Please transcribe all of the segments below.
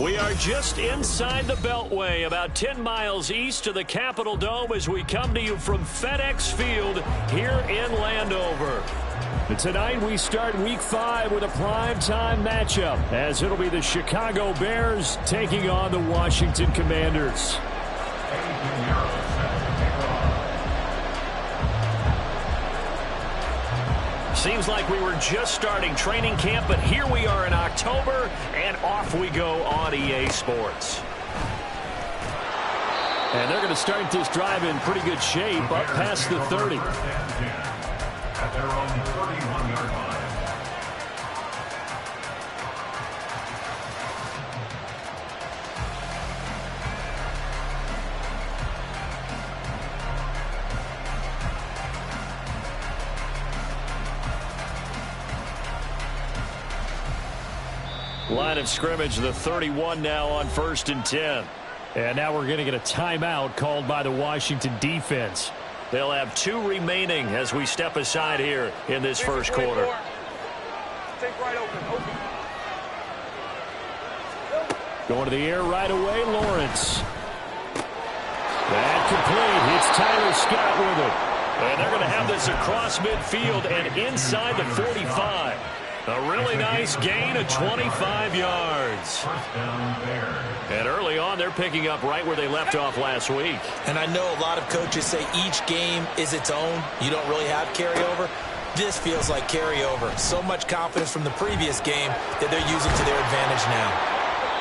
We are just inside the Beltway, about 10 miles east of the Capitol Dome as we come to you from FedEx Field here in Landover. And tonight we start Week 5 with a primetime matchup, as it'll be the Chicago Bears taking on the Washington Commanders. Seems like we were just starting training camp, but here we are in October, and off we go on EA Sports. And they're going to start this drive in pretty good shape, up past the 30. At their own 31-yard line. Line of scrimmage, the 31 now on 1st and 10. And now we're going to get a timeout called by the Washington defense. They'll have 2 remaining as we step aside here in this first quarter. Take right open. Going to the air right away, Lawrence. That complete. It's Tyler Scott with it. And they're going to have this across midfield and inside the 45. A really nice gain of 25 yards. And early on, they're picking up right where they left off last week. And I know a lot of coaches say each game is its own. You don't really have carryover. This feels like carryover. So much confidence from the previous game that they're using to their advantage now.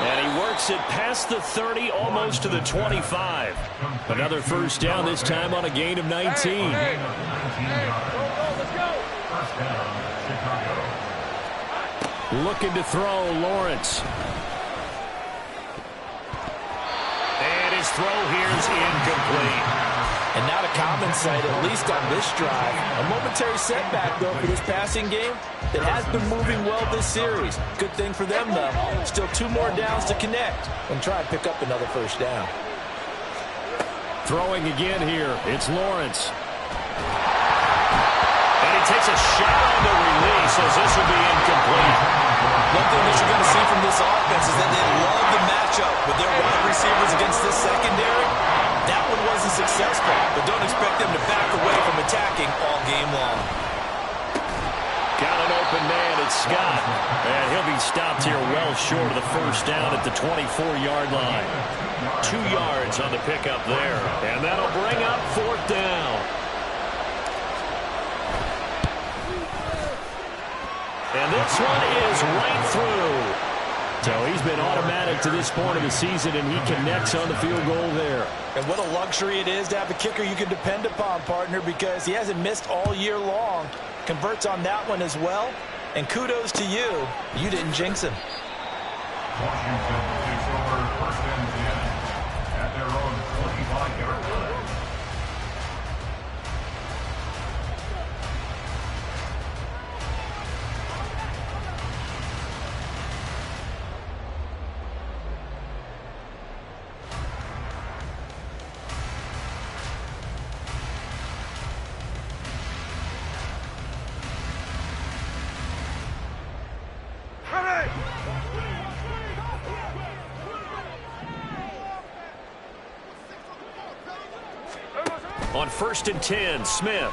And he works it past the 30, almost to the 25. Another first down, this time on a gain of 19. Let's go. First down, Chicago. Looking to throw, Lawrence. And his throw here is incomplete. And not a common sight, at least on this drive. A momentary setback, though, for this passing game that has been moving well this series. Good thing for them, though. Still 2 more downs to connect and try and pick up another first down. Throwing again here. It's Lawrence. And he takes a shot on the release as this will be incomplete. One thing that you're going to see from this offense is that they love the matchup with their wide receivers against this secondary. That one wasn't successful, but don't expect them to back away from attacking all game long. Got an open man, it's Scott. And he'll be stopped here well short of the first down at the 24-yard line. 2 yards on the pickup there. And that'll bring up 4th down. And this one is right through. So he's been automatic to this point of the season, and he connects on the field goal there. And what a luxury it is to have a kicker you can depend upon, partner, because he hasn't missed all year long. Converts on that one as well. And kudos to you. You didn't jinx him. Washington takes over 1st and 10 at their own 25-yard line. On 1st and 10, Smith.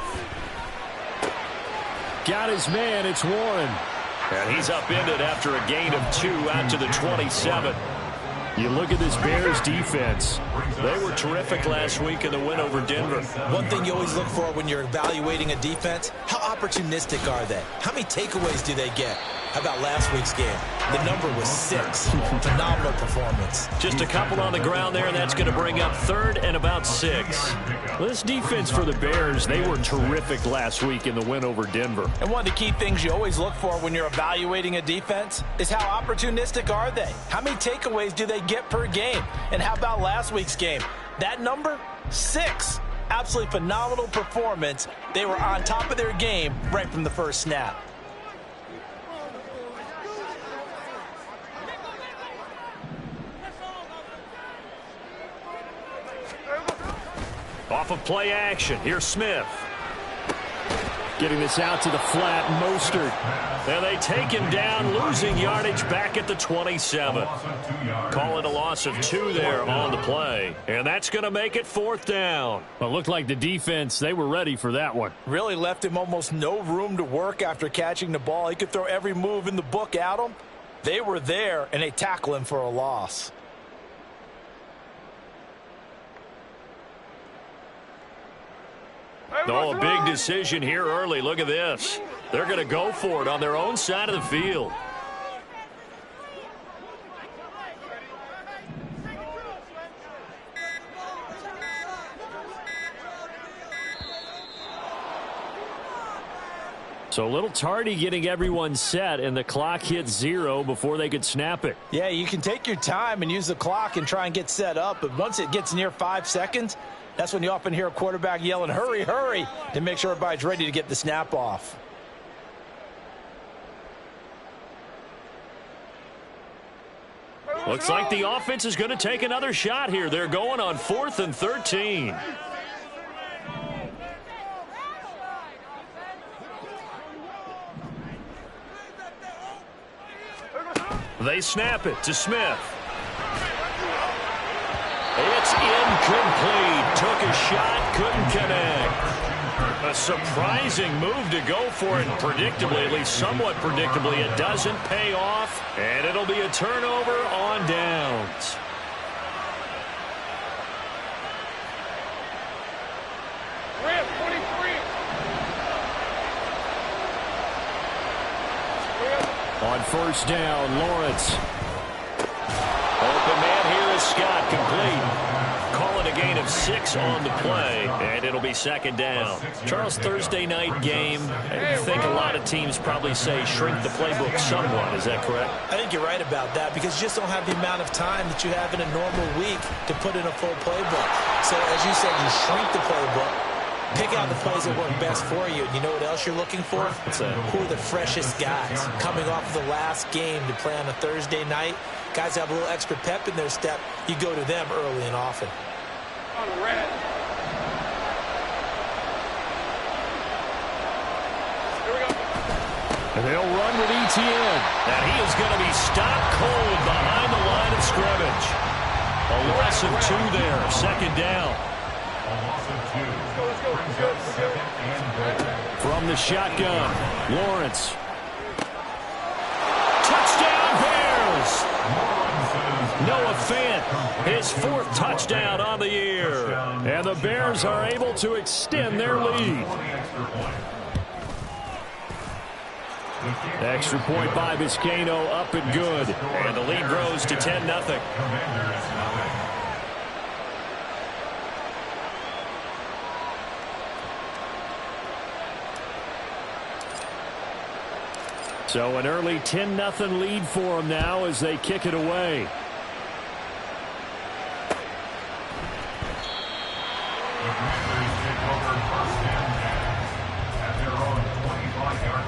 Got his man, it's Warren. And he's upended after a gain of 2 out to the 27. You look at this Bears defense. They were terrific last week in the win over Denver. One thing you always look for when you're evaluating a defense, how opportunistic are they? How many takeaways do they get? How about last week's game? The number was 6. Phenomenal performance. Just a couple on the ground there, and that's going to bring up 3rd and about 6. This defense for the Bears, they were terrific last week in the win over Denver. And one of the key things you always look for when you're evaluating a defense is how opportunistic are they? How many takeaways do they get per game? And how about last week's game? That number, 6. Absolutely phenomenal performance. They were on top of their game right from the first snap. Off of play action, here's Smith. Getting this out to the flat, Mostert. And they take him down, losing yardage back at the 27. Call it a loss of 2 there on the play. And that's going to make it 4th down. Well, it looked like the defense, they were ready for that one. Really left him almost no room to work after catching the ball. He could throw every move in the book at him. They were there, and they tackle him for a loss. Oh, a big decision here early. Look at this. They're going to go for it on their own side of the field. So a little tardy getting everyone set, and the clock hits 0 before they could snap it. Yeah, you can take your time and use the clock and try and get set up, but once it gets near 5 seconds, that's when you often hear a quarterback yelling, hurry, hurry, to make sure everybody's ready to get the snap off. Looks like the offense is going to take another shot here. They're going on 4th and 13. They snap it to Smith. It's incomplete. Took a shot, couldn't connect. A surprising move to go for it, and predictably, at least somewhat predictably, it doesn't pay off, and it'll be a turnover on downs. On 1st down, Lawrence. Open man here is Scott, complete. Call it a gain of 6 on the play, and it'll be 2nd down. Charles, Thursday night game, I think a lot of teams probably say shrink the playbook somewhat. Is that correct? I think you're right about that because you just don't have the amount of time that you have in a normal week to put in a full playbook. So as you said, you shrink the playbook. Pick out the plays that work best for you. You know what else you're looking for? Who are the freshest guys coming off of the last game to play on a Thursday night? Guys have a little extra pep in their step. You go to them early and often. And they'll run with ETN. And he is going to be stopped cold behind the line of scrimmage. A loss of 2 there. 2nd down. From the shotgun, Lawrence. Touchdown Bears! Noah Fant, his 4th touchdown on the year. And the Bears are able to extend their lead. Extra point by Biscayno, up and good. And the lead grows to 10-0. So an early 10-0 lead for them now as they kick it away. The Commanders take over 1st and 10 at their own 25-yard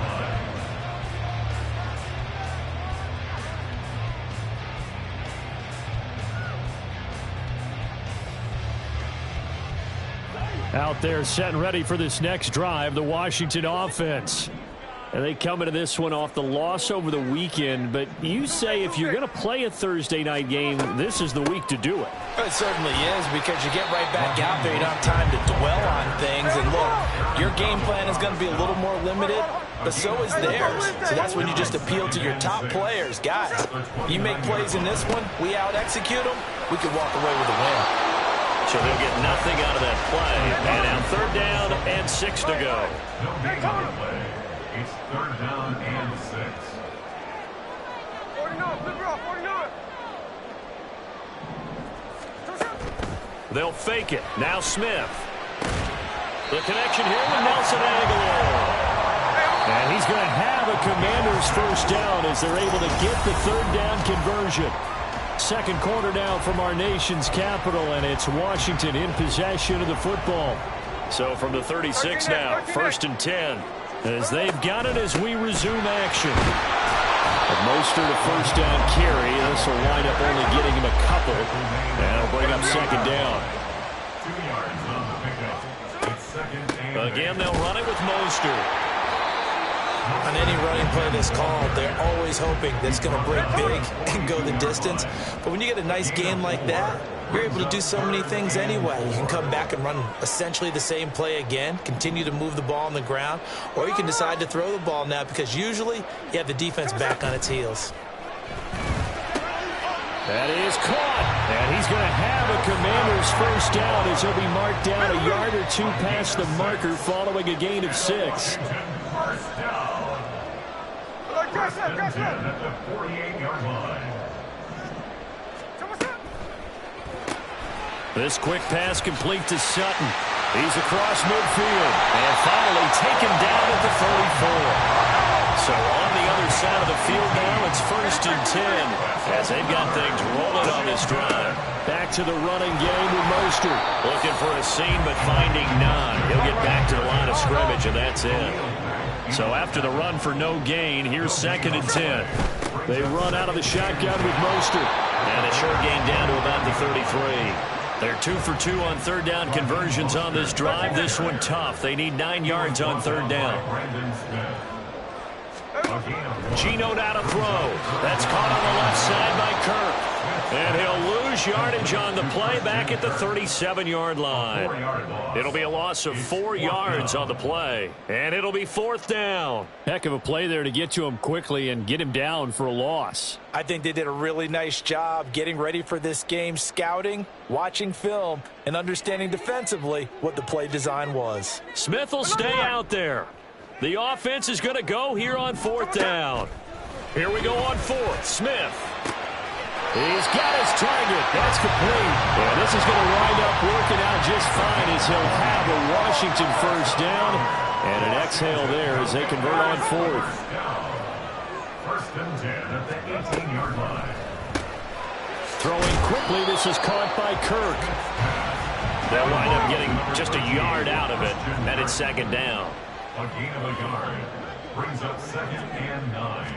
line. Out there set and ready for this next drive, the Washington offense. And they come into this one off the loss over the weekend, but you say if you're going to play a Thursday night game, this is the week to do it. It certainly is because you get right back out there. You don't have time to dwell on things. And look, your game plan is going to be a little more limited, but so is theirs. So that's when you just appeal to your top players. Guys, you make plays in this one, we out-execute them, we could walk away with a win. So they'll get nothing out of that play. And now 3rd down and 6 to go. It's 3rd down and 6. 49. They'll fake it. Now Smith. The connection here with Nelson Aguilar. And he's going to have a Commanders 1st down as they're able to get the 3rd down conversion. 2nd quarter now from our nation's capital, and it's Washington in possession of the football. So from the 36 now, 1st and 10. As they've got it as we resume action. Mostert a 1st down carry. This will wind up only getting him a couple. And it'll bring up 2nd down. 2 yards on the pickup. It's 2nd and Again, they'll run it with Mostert. On any running play that's called, they're always hoping that it's going to break big and go the distance. But when you get a nice game like that, you're able to do so many things anyway. You can come back and run essentially the same play again, continue to move the ball on the ground, or you can decide to throw the ball now because usually you have the defense back on its heels. That is caught, and he's going to have a Commanders first down as he'll be marked down a yard or two past the marker following a gain of 6. First down. At the 48-yard line. This quick pass complete to Sutton. He's across midfield and finally taken down at the 34. So on the other side of the field now, it's 1st and 10 as they've got things rolling on this drive. Back to the running game with Mostert. Looking for a seam but finding none. He'll get back to the line of scrimmage and that's it. So after the run for no gain, here's 2nd and 10. They run out of the shotgun with Mostert. And a short gain down to about the 33. They're 2 for 2 on third down conversions on this drive. This one tough. They need 9 yards on third down. Geno now to throw. That's caught on the left side by Kirk. And he'll lose yardage on the play back at the 37-yard line. It'll be a loss of 4 yards on the play. And it'll be 4th down. Heck of a play there to get to him quickly and get him down for a loss. I think they did a really nice job getting ready for this game, scouting, watching film, and understanding defensively what the play design was. Smith will stay out there. The offense is going to go here on 4th down. Here we go on 4th. Smith. He's got his target. That's complete. And this is going to wind up working out just fine as he'll have a Washington first down. And an exhale there as they convert on 4th. 1st and 10 at the 18-yard line. Throwing quickly. This is caught by Kirk. They'll wind up getting just a yard out of it. And it's 2nd down. A gain of a yard brings up 2nd and 9.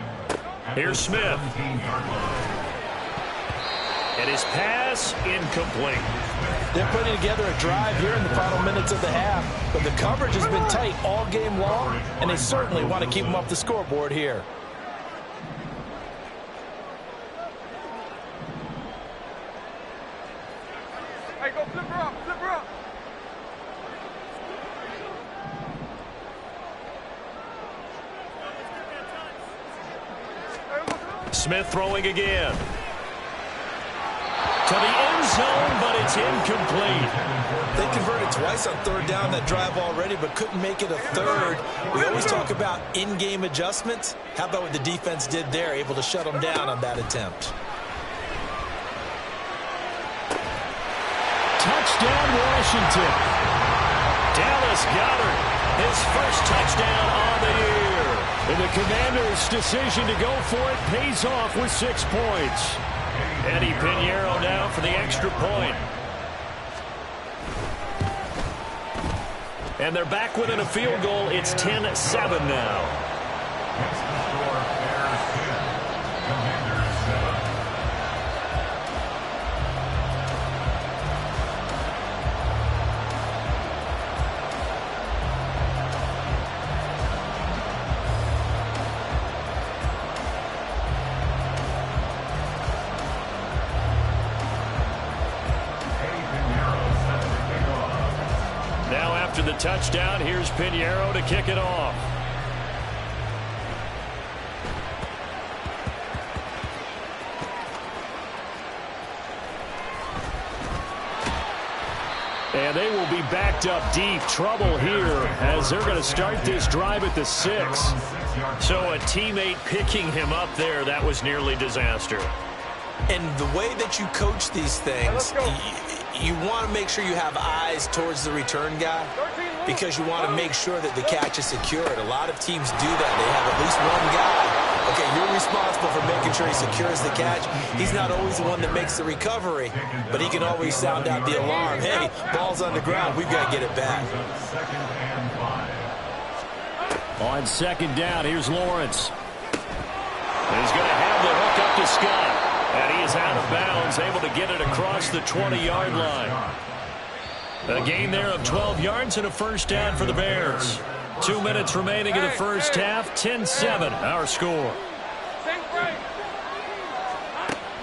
Here's Smith. And his pass incomplete. They're putting together a drive here in the final minutes of the half, but the coverage has been tight all game long, and they certainly want to keep them off the scoreboard here. Hey, go flip her up, flip her up. Smith throwing again. To the end zone, but it's incomplete. They converted twice on third down that drive already, but couldn't make it a third. We always talk about in-game adjustments. How about what the defense did there, able to shut them down on that attempt? Touchdown, Washington. Dallas Goedert, his first touchdown on the year. And the Commanders' decision to go for it pays off with 6 points. Eddie Pinheiro now for the extra point. And they're back within a field goal. It's 10-7 now. After the touchdown, here's Pinheiro to kick it off. And they will be backed up deep. Trouble here as they're going to start this drive at the 6. So a teammate picking him up there, that was nearly disaster. And the way that you coach these things, you want to make sure you have eyes towards the return guy because you want to make sure that the catch is secured. A lot of teams do that. They have at least one guy. Okay, you're responsible for making sure he secures the catch. He's not always the one that makes the recovery, but he can always sound out the alarm. Hey, ball's on the ground. We've got to get it back. On 2nd down, here's Lawrence. He's going to have the hook up to Scott. And he is out of bounds, able to get it across the 20-yard line. A gain there of 12 yards and a first down for the Bears. 2 minutes remaining in the first half. 10-7 our score.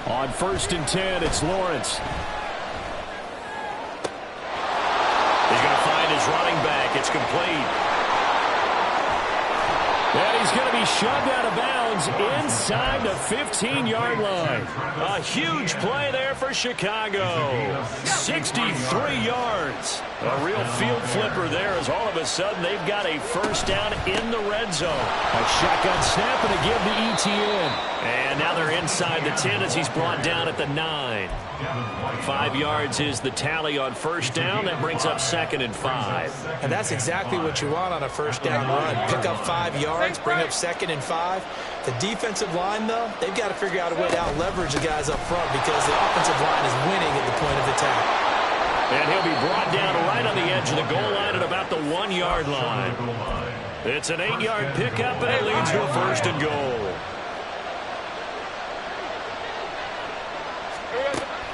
On 1st and 10, it's Lawrence. He's going to find his running back. It's complete. And he's going to be shoved out of bounds inside the 15-yard line. A huge play there for Chicago. 63 yards. A real field flipper there as all of a sudden they've got a first down in the red zone. A shotgun snap and a give to Etienne. And now they're inside the 10 as he's brought down at the 9. 5 yards is the tally on first down. That brings up 2nd and 5. And that's exactly what you want on a first down run. Pick up 5 yards, bring up 2nd and 5. The defensive line, though, they've got to figure out a way to out-leverage the guys up front because the offensive line is winning at the point of attack. And he'll be brought down right on the edge of the goal line at about the 1-yard line. It's an 8-yard pickup, and it leads to a 1st and goal.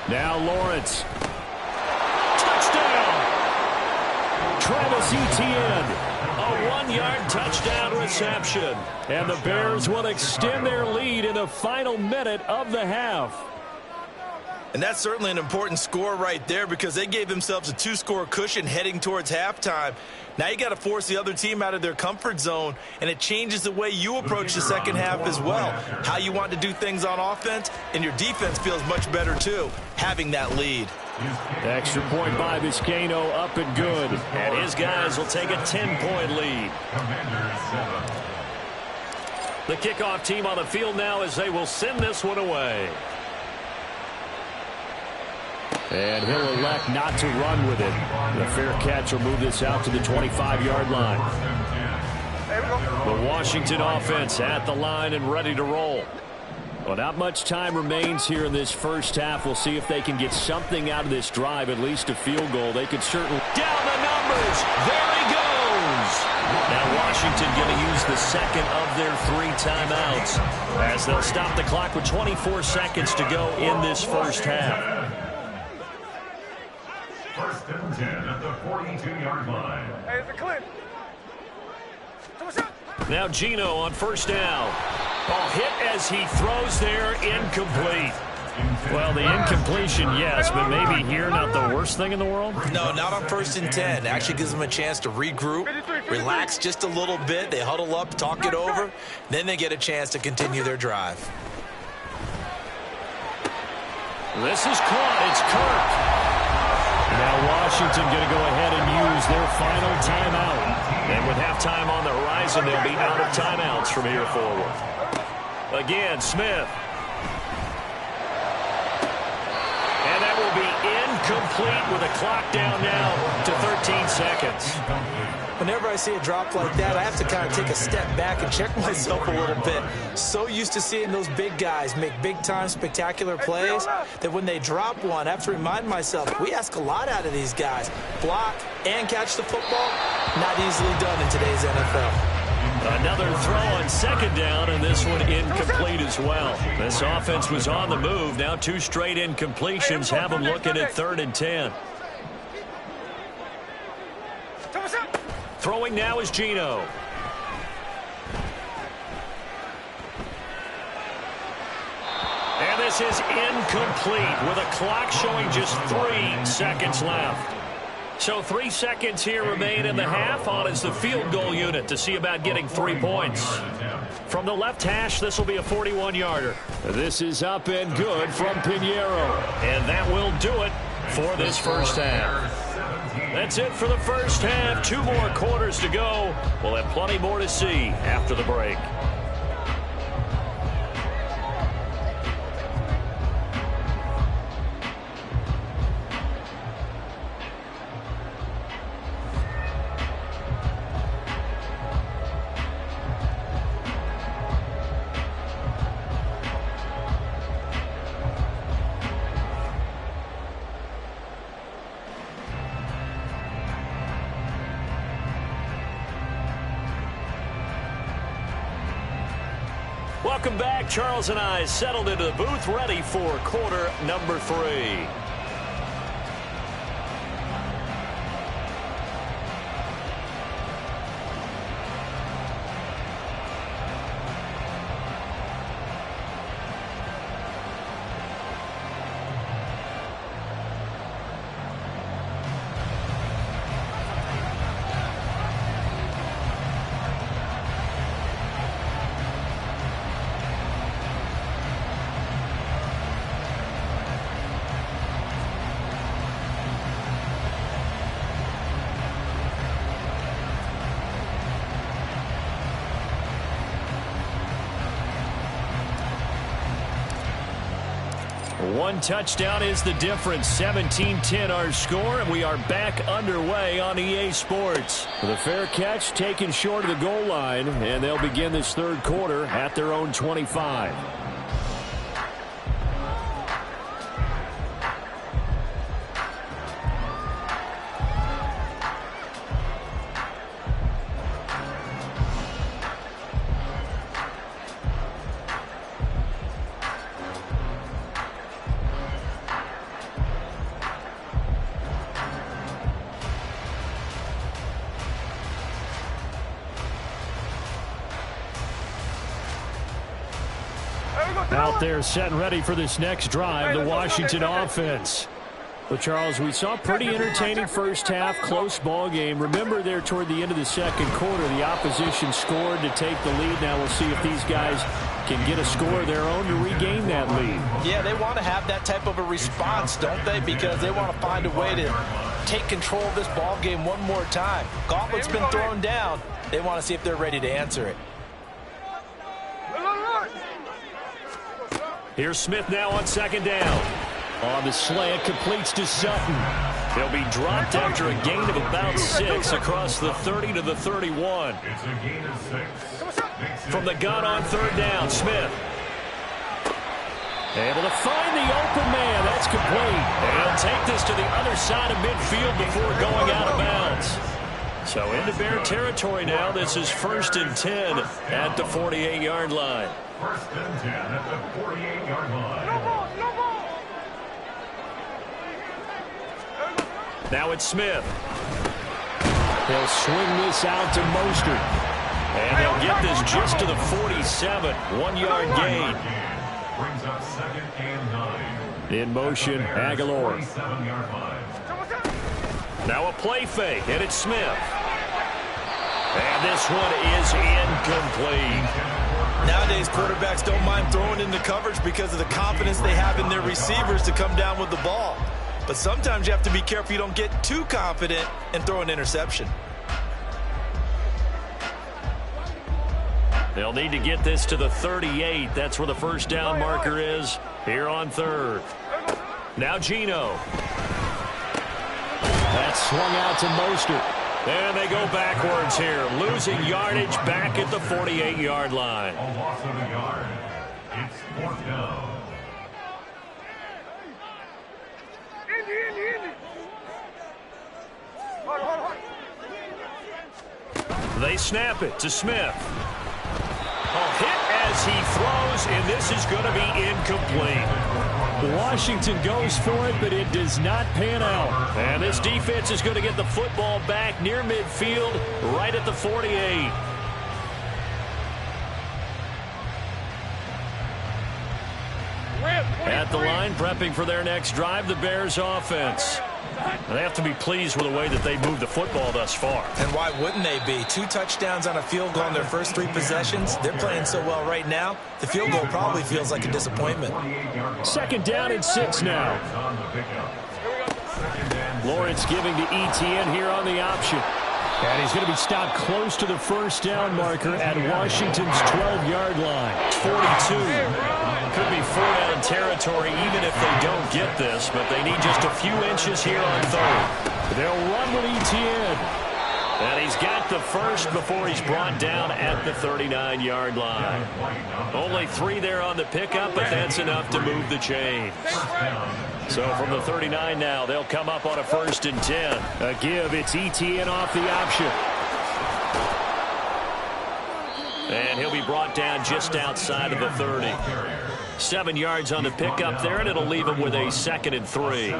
Now Lawrence. Touchdown! Travis Etienne. A 1-yard touchdown reception. And the Bears will extend their lead in the final minute of the half. And that's certainly an important score right there because they gave themselves a 2-score cushion heading towards halftime. Now you got to force the other team out of their comfort zone, and it changes the way you approach the second half as well. How you want to do things on offense, and your defense feels much better too, having that lead. Extra point by Vizcaino, up and good. And his guys will take a 10-point lead. The kickoff team on the field now as they will send this one away. And he'll elect not to run with it. The fair catch will move this out to the 25-yard line. The Washington offense at the line and ready to roll. Well, not much time remains here in this first half. We'll see if they can get something out of this drive, at least a field goal. They could certainly... Down the numbers! There he goes! Now Washington going to use the second of their 3 timeouts as they'll stop the clock with 24 seconds to go in this first half. 1st and 10 at the 42-yard line. Hey, it's a clip. Now Gino on first down. Ball hit as he throws there, incomplete. Well, the incompletion, yes, but maybe here not the worst thing in the world? No, not on 1st and 10. Actually gives them a chance to regroup, relax just a little bit. They huddle up, talk it over, then they get a chance to continue their drive. This is caught. It's Kirk. Now Washington going to go ahead and use their final timeout. And with halftime on the horizon, they'll be out of timeouts from here forward. Again, Smith. And that will be incomplete with a clock down now to 13 seconds. Whenever I see a drop like that, I have to kind of take a step back and check myself a little bit. So used to seeing those big guys make big-time spectacular plays that when they drop one, I have to remind myself, we ask a lot out of these guys. Block and catch the football, not easily done in today's NFL. Another throw on 2nd down, and this one incomplete as well. This offense was on the move. Now 2 straight incompletions have them looking at 3rd and 10. Throwing now is Gino. And this is incomplete with a clock showing just 3 seconds left. So 3 seconds here remain in the half. On is the field goal unit to see about getting 3 points. From the left hash, this will be a 41-yarder. This is up and good from Pinheiro. And that will do it for this first half. That's it for the first half. 2 more quarters to go. We'll have plenty more to see after the break. Welcome back. Charles and I settled into the booth, ready for quarter number 3. One touchdown is the difference. 17-10 our score, and we are back underway on EA Sports. The fair catch taken short of the goal line, and they'll begin this third quarter at their own 25. Out there set and ready for this next drive, the Washington offense. But, Charles, we saw a pretty entertaining first half, close ball game. Remember there toward the end of the second quarter, the opposition scored to take the lead. Now we'll see if these guys can get a score of their own to regain that lead. Yeah, they want to have that type of a response, don't they? Because they want to find a way to take control of this ball game one more time. Gauntlet's been thrown down. They want to see if they're ready to answer it. Here's Smith now on second down. On the slant, completes to Sutton. He'll be dropped after a gain of about 6 across the 30 to the 31. It's a gain of 6. From the gun on third down, Smith. Able to find the open man. That's complete. And he'll take this to the other side of midfield before going out of bounds. So into Bear territory now. This is 1st and 10 at the 48-yard line. 1st and 10 at the 48-yard line. Now it's Smith. He'll swing this out to Mostert. And they'll get this just to the 47. 1-yard gain. Brings up 2nd and 9. In motion, Aguilar. 47-yard line. Now a play fake, and it's Smith. And this one is incomplete. Nowadays, quarterbacks don't mind throwing into coverage because of the confidence they have in their receivers to come down with the ball. But sometimes you have to be careful you don't get too confident and throw an interception. They'll need to get this to the 38. That's where the first down marker is here on third. Now Gino. That's swung out to Mostert. And they go backwards here, losing yardage back at the 48-yard line. A loss of a yard. It's 4th down. They snap it to Smith. Hit as he throws, and this is going to be incomplete. Washington goes for it, but it does not pan out. And this defense is going to get the football back near midfield, right at the 48. At the line, prepping for their next drive, the Bears offense. They have to be pleased with the way that they moved the football thus far. And why wouldn't they be? 2 touchdowns on a field goal in their first 3 possessions. They're playing so well right now, the field goal probably feels like a disappointment. 2nd down and 6 now. Lawrence giving to Etienne here on the option. And he's going to be stopped close to the first down marker at Washington's 12-yard line. 42. Could be 4-down territory even if they don't get this, but they need just a few inches here on third. They'll run with Etienne. And he's got the first before he's brought down at the 39-yard line. Only 3 there on the pickup, but that's enough to move the chains. So from the 39 now, they'll come up on a 1st and 10. A give, it's Etienne off the option. And he'll be brought down just outside of the 30. 7 yards on the pickup there, and it'll leave him with a 2nd and 3.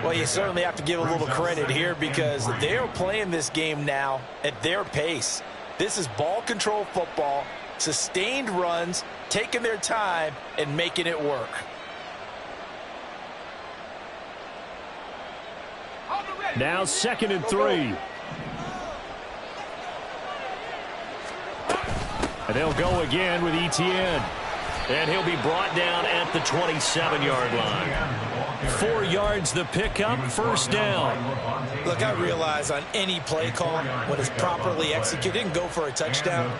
Well, you certainly have to give a little credit here because they're playing this game now at their pace. This is ball control football, sustained runs, taking their time, and making it work. Now 2nd and 3. And they'll go again with Etienne. And he'll be brought down at the 27-yard line. 4 yards the pickup, first down. Look, I realize on any play call, when it's properly executed, it can go for a touchdown.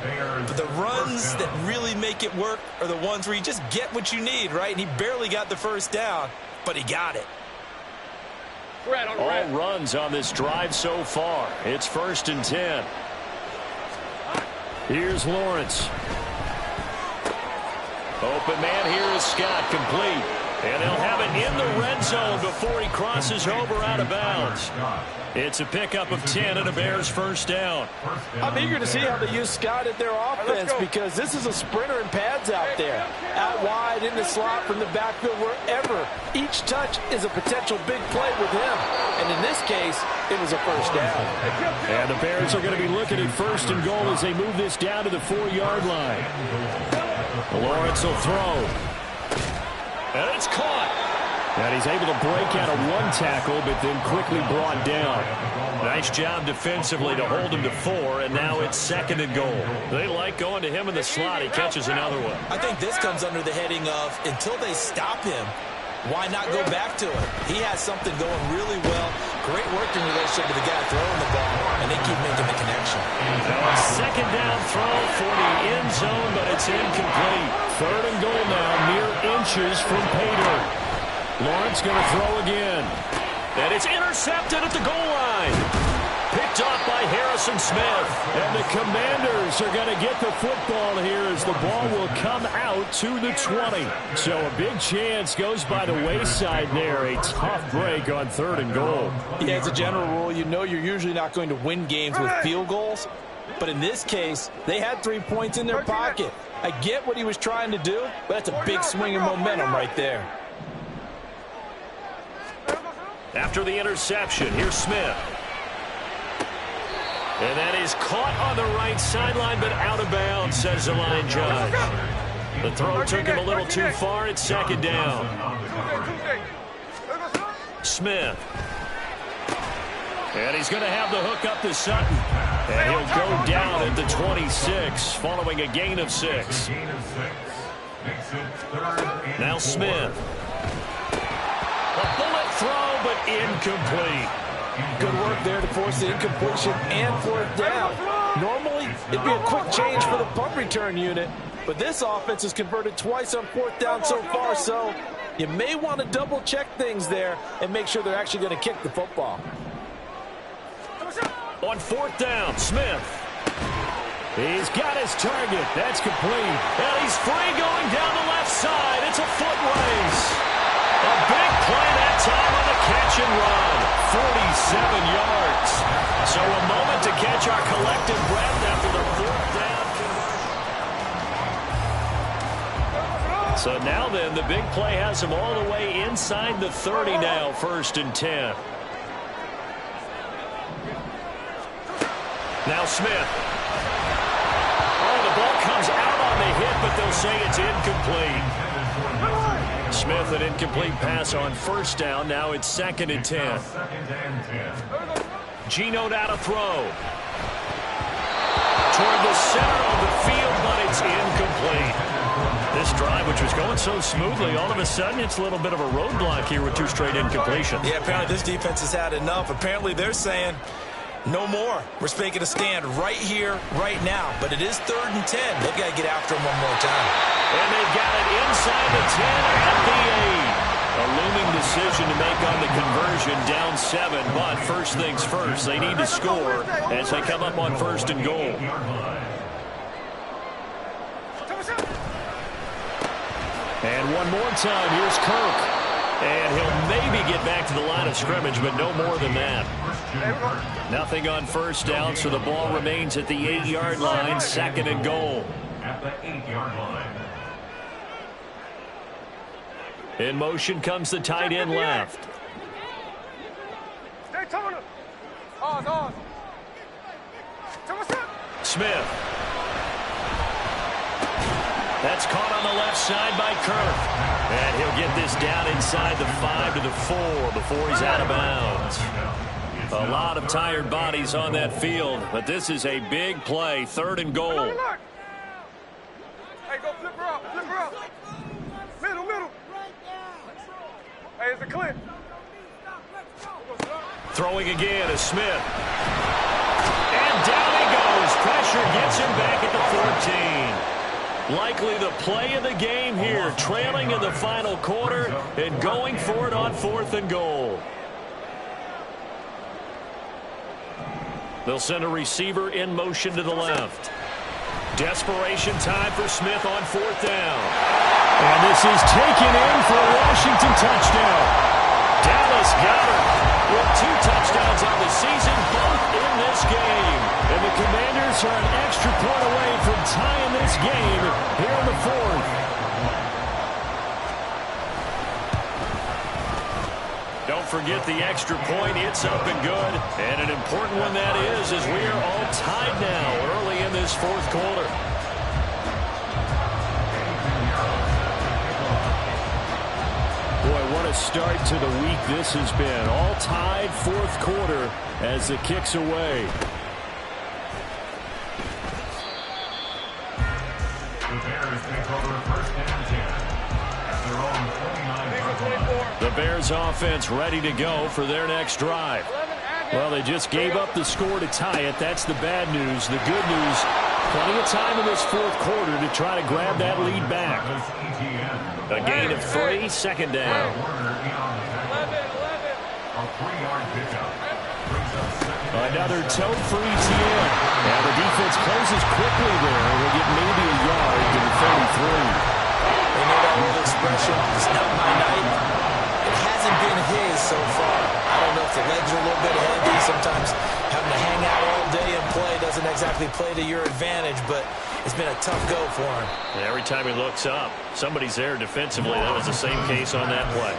But the runs that really make it work are the ones where you just get what you need, right? And he barely got the first down, but he got it. All runs on this drive so far. It's 1st and 10. Here's Lawrence. Open man here is Scott, complete. And they'll have it in the red zone before he crosses over out of bounds. It's a pickup of 10 and a Bears first down. I'm eager to see how they use Scott in their offense because this is a sprinter in pads out there. Out wide, in the slot, from the backfield, wherever. Each touch is a potential big play with him. And in this case, it was a first down. And the Bears are going to be looking at 1st and goal as they move this down to the 4-yard line. Lawrence will throw. And it's caught. And he's able to break out of 1 tackle, but then quickly brought down. Nice job defensively to hold him to 4, and now it's 2nd and goal. They like going to him in the slot. He catches another one. I think this comes under the heading of, until they stop him, why not go back to it? He has something going really well. Great working relationship with the guy throwing the ball, and they keep making the connection. Second down throw for the end zone, but it's incomplete. 3rd and goal now, mere inches from Pater. Lawrence going to throw again. And it's intercepted at the goal line. Picked off by Harrison Smith. And the Commanders are going to get the football here as the ball will come out to the 20. So a big chance goes by the wayside there. A tough break on 3rd and goal. Yeah, as a general rule, you know you're usually not going to win games with field goals. But in this case, they had 3 points in their pocket. I get what he was trying to do, but that's a big swing of momentum right there. After the interception, here's Smith. And that is caught on the right sideline, but out of bounds, says the line judge. The throw took him a little too far. It's 2nd down. Smith. And he's going to have the hook up to Sutton. And he'll go down at the 26, following a gain of 6. Now Smith. A bullet throw, but incomplete. Good work there to force the incompletion and 4th down. Normally, it'd be a quick change for the punt return unit, but this offense has converted twice on 4th down so far, so you may want to double-check things there and make sure they're actually going to kick the football. On 4th down, Smith. He's got his target. That's complete. And he's free going down the left side. It's a foot race. A big play that time on the catch and run. 47 yards. So a moment to catch our collective breath after the 4th down. So now then, the big play has him all the way inside the 30 now, 1st and 10. Now Smith. Oh, the ball comes out on the hit, but they'll say it's incomplete. Smith, an incomplete pass on 1st down. Now it's 2nd and 10. Geno now to throw. Toward the center of the field, but it's incomplete. This drive, which was going so smoothly, all of a sudden it's a little bit of a roadblock here with 2 straight incompletions. Yeah, apparently this defense has had enough. Apparently they're saying, no more. We're making a stand right here, right now. But it is 3rd and 10. They've got to get after him one more time. And they've got it inside the 10 at the 8. A looming decision to make on the conversion, down 7. But first things first, they need to score as they come up on 1st and goal. And one more time, here's Kirk. And he'll maybe get back to the line of scrimmage, but no more than that. Nothing on 1st down, so the ball remains at the 8-yard line, 2nd and goal. At the 8-yard line. In motion comes the tight end left. Smith. That's caught on the left side by Kirk. And he'll get this down inside the 5 to the 4 before he's out of bounds. A lot of tired bodies on that field, but this is a big play, 3rd and goal. Hey, go flip her up, flip her up. Hey, it's a clip. Throwing again is Smith. And down he goes. Pressure gets him back at the 14. Likely the play of the game here, trailing in the final quarter and going for it on 4th and goal. They'll send a receiver in motion to the left. Desperation time for Smith on 4th down. And this is taken in for a Washington touchdown. Dallas got her with 2 touchdowns on the season, both in this game. And the Commanders are an extra point away from tying this game here in the 4th. Don't forget the extra point. It's up and good. And an important one that is, as we are all tied now early in this 4th quarter. Boy, what a start to the week this has been. All tied 4th quarter as it kicks away. The Bears take over 1st and 10 at their own 29-yard line. The Bears offense ready to go for their next drive. Well, they just gave up the score to tie it. That's the bad news. The good news, plenty of time in this 4th quarter to try to grab that lead back. A gain of 3, 2nd down. Another toe for ETN. Now the defense closes quickly there. They'll get maybe a yard to the 33. They know that old expression, it's not my night. It hasn't been his so far. I don't know if the legs are a little bit heavy. Sometimes having to hang out all day and play doesn't exactly play to your advantage, but it's been a tough go for him. And every time he looks up, somebody's there defensively. That was the same case on that play.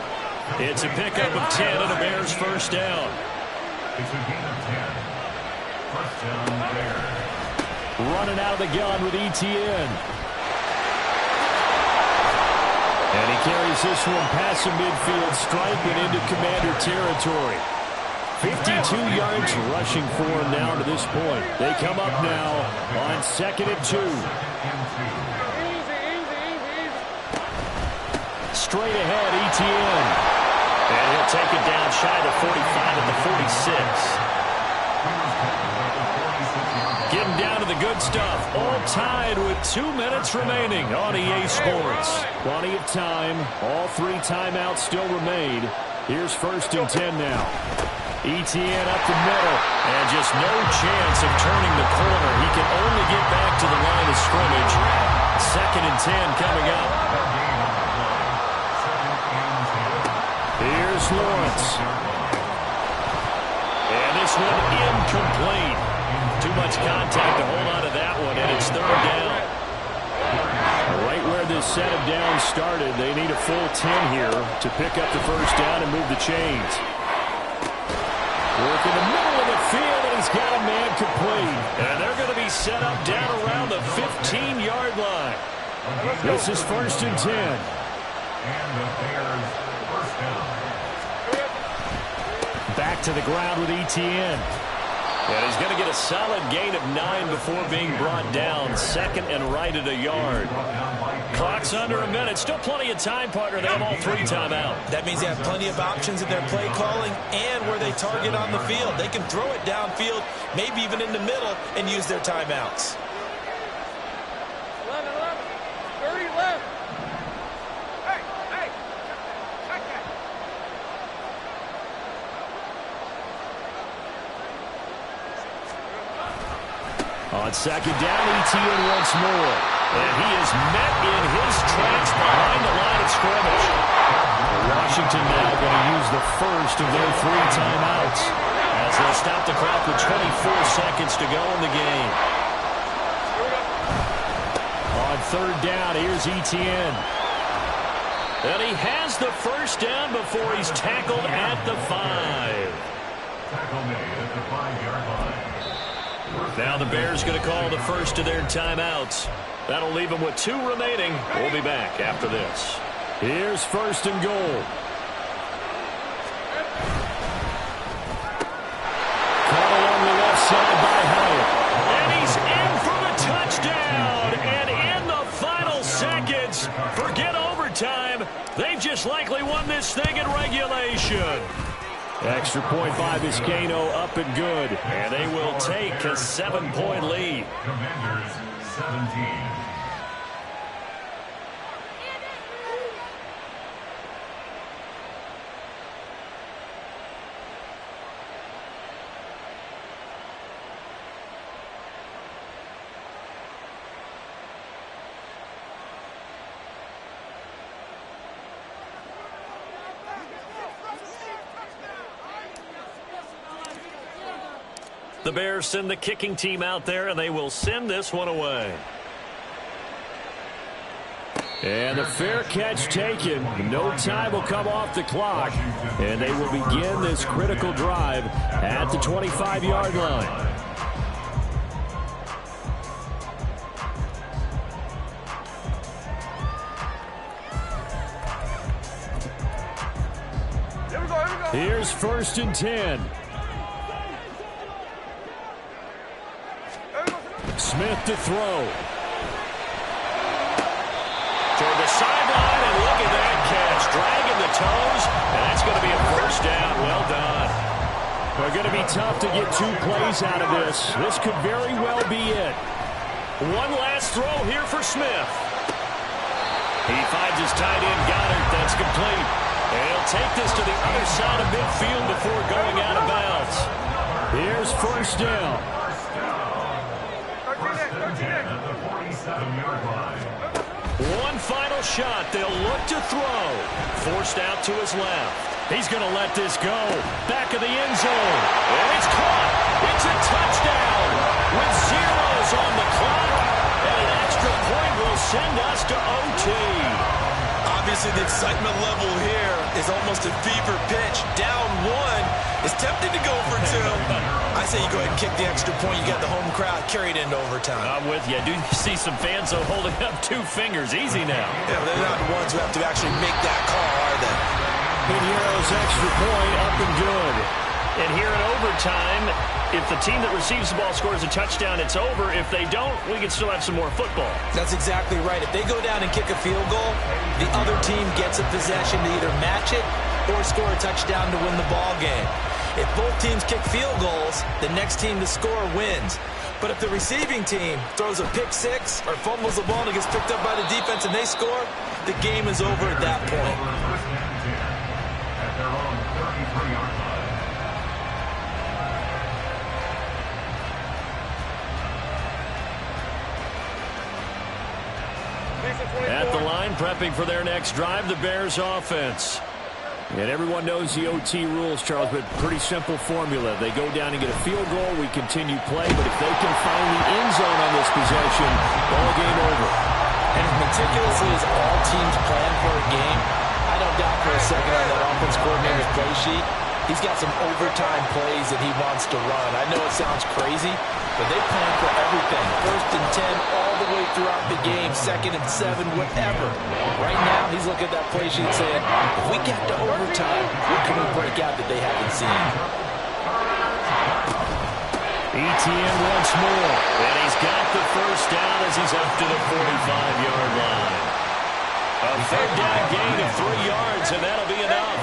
It's a pickup of 10 and a Bears 1st down. It's a gain of 10. 1st down, Bears. Running out of the gun with ETN. And he carries this one past the midfield stripe and into Commander territory. 52 yards rushing for him now to this point. They come up now on 2nd and 2. Straight ahead, ETN. And he'll take it down shy of the 45 at the 46. Getting down to the good stuff. All tied with 2 minutes remaining on EA Sports. Plenty of time. All 3 timeouts still remain. Here's 1st and 10 now. ETN up the middle. And just no chance of turning the corner. He can only get back to the line of scrimmage. 2nd and 10 coming up. Here's Lawrence. And this one incomplete. Too much contact to hold on to that one, and it's 3rd down. Right where this set of downs started, they need a full 10 here to pick up the 1st down and move the chains. Work in the middle of the field, and he's got a man complete. And they're going to be set up down around the 15-yard line. This is 1st and 10. And the Bears 1st down. Back to the ground with ETN. And he's going to get a solid gain of 9 before being brought down. 2nd and right at a yard. Clock's under a minute. Still plenty of time, partner. They have all 3 timeouts. That means they have plenty of options in their play calling and where they target on the field. They can throw it downfield, maybe even in the middle, and use their timeouts. 11, 30 left. Hey, hey. On 2nd down, ETN once more. And he is met in his tracks behind the line of scrimmage. Washington now going to use the 1st of their 3 timeouts. As they'll stop the clock with 24 seconds to go in the game. On 3rd down, here's ETN. And he has the 1st down before he's tackled at the 5. Tackle made at the 5-yard line. Now the Bears going to call the 1st of their timeouts. That'll leave them with 2 remaining. We'll be back after this. Here's 1st and goal. Caught along the left side by Hyatt. And he's in for the touchdown. And in the final seconds, forget overtime. They've just likely won this this thing in regulation. Extra point by Vizcaino, up and good. And they will take a 7-point lead. Commanders 17. The Bears send the kicking team out there, and they will send this one away. And the fair catch taken. No time will come off the clock. And they will begin this critical drive at the 25-yard line. Here we go. Here's 1st and 10. Smith to throw. Toward the sideline, and look at that catch. Dragging the toes, and that's going to be a 1st down. Well done. They're going to be tough to get 2 plays out of this. This could very well be it. One last throw here for Smith. He finds his tight end, Goddard. That's complete. And he'll take this to the other side of midfield before going out of bounds. Here's 1st down. One final shot. They'll look to throw. Forced out to his left. He's going to let this go. Back of the end zone. And it's caught. It's a touchdown. With zeros on the clock. And an extra point will send us to OT. Obviously, the excitement level here is almost a fever pitch. Down 1. It's tempting to go for 2. I say you go ahead and kick the extra point. You got the home crowd carried into overtime. I'm with you. I do see some fans, though, holding up 2 fingers. Easy now. Yeah, they're not the ones who have to actually make that call, are they? And here's extra point, up and good. And here in overtime, if the team that receives the ball scores a touchdown, it's over. If they don't, we can still have some more football. That's exactly right. If they go down and kick a field goal, the other team gets a possession to either match it or score a touchdown to win the ball game. If both teams kick field goals, the next team to score wins. But if the receiving team throws a pick 6 or fumbles the ball and it gets picked up by the defense and they score, the game is over at that point. At their own 33-yard line. At the line, prepping for their next drive, the Bears offense. And everyone knows the OT rules, Charles, but pretty simple formula. They go down and get a field goal, we continue play, but if they can find the end zone on this possession, ball game over. And as meticulously as all teams plan for a game, I don't doubt for a second on that offense coordinator's play sheet, he's got some overtime plays that he wants to run. I know it sounds crazy, but they plan for everything. 1st and 10 all the way throughout the game, 2nd and 7, whatever. Right now, he's looking at that play sheet saying, if we get to overtime, what can we break out that they haven't seen? ETN once more. And he's got the 1st down as he's up to the 45-yard line. A 3rd down gain of 3 yards, and that'll be enough.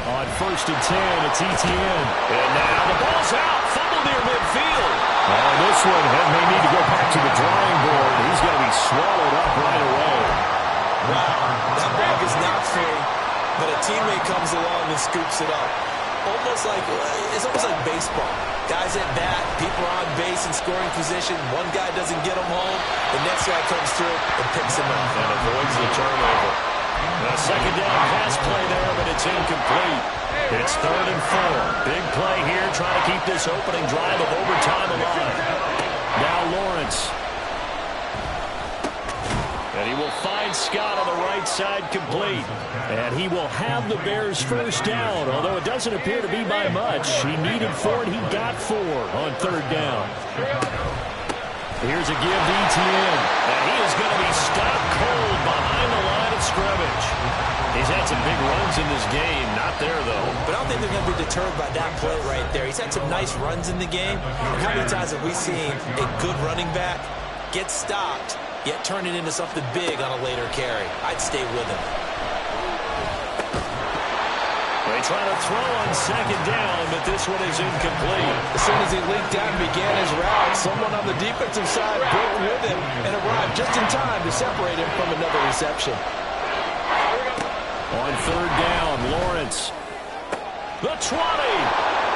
On 1st and 10, it's ETN. And now the ball's out. Fumble near midfield. Oh, this one may need to go back to the drawing board. He's going to be swallowed up right away. Wow, that ball is not free, but a teammate comes along and scoops it up. It's almost like baseball. Guys at bat, people are on base in scoring position. One guy doesn't get him home. The next guy comes through and picks him up. And avoids the turnover. A 2nd down pass play there, but it's incomplete. It's 3rd and 4. Big play here, trying to keep this opening drive of overtime alive. Now Lawrence. And he will find Scott on the right side complete. And he will have the Bears' 1st down, although it doesn't appear to be by much. He needed 4, and he got 4 on 3rd down. Here's a give to ETN. And he is going to be stopped cold behind the line of scrimmage. He's had some big runs in this game. Not there, though. But I don't think they're going to be deterred by that play right there. He's had some nice runs in the game. And how many times have we seen a good running back get stopped yet turn it into something big on a later carry. I'd stay with him. They try to throw on second down, but this one is incomplete. As soon as he leaked out and began his route, someone on the defensive side broke with him and arrived just in time to separate him from another reception. On third down, Lawrence. The 20.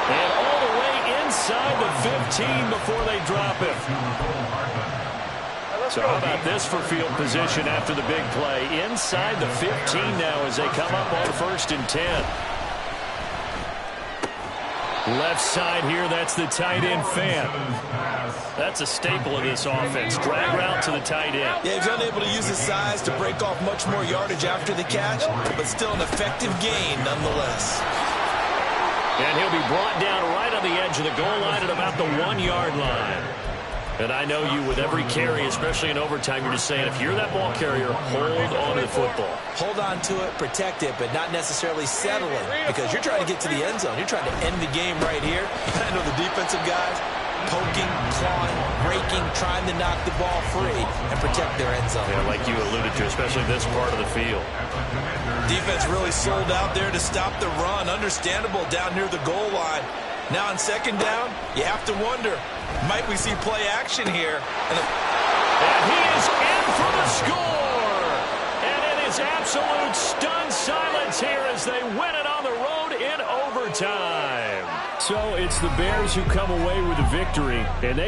And all the way inside the 15 before they drop him. So how about this for field position after the big play? Inside the 15 now as they come up on 1st and 10. Left side here, that's the tight end fan. That's a staple of this offense. Drag route to the tight end. Yeah, he's unable to use his size to break off much more yardage after the catch, but still an effective gain nonetheless. And he'll be brought down right on the edge of the goal line at about the 1-yard line. And I know you with every carry, especially in overtime, you're just saying if you're that ball carrier, hold on to the football. Hold on to it, protect it, but not necessarily settle it because you're trying to get to the end zone. You're trying to end the game right here. I know the defensive guys poking, clawing, breaking, trying to knock the ball free and protect their end zone. Yeah, like you alluded to, especially this part of the field. Defense really sold out there to stop the run. Understandable down near the goal line. Now on second down, you have to wonder, might we see play action here? And he is in for the score! And it is absolute stunned silence here as they win it on the road in overtime. So it's the Bears who come away with a victory, and they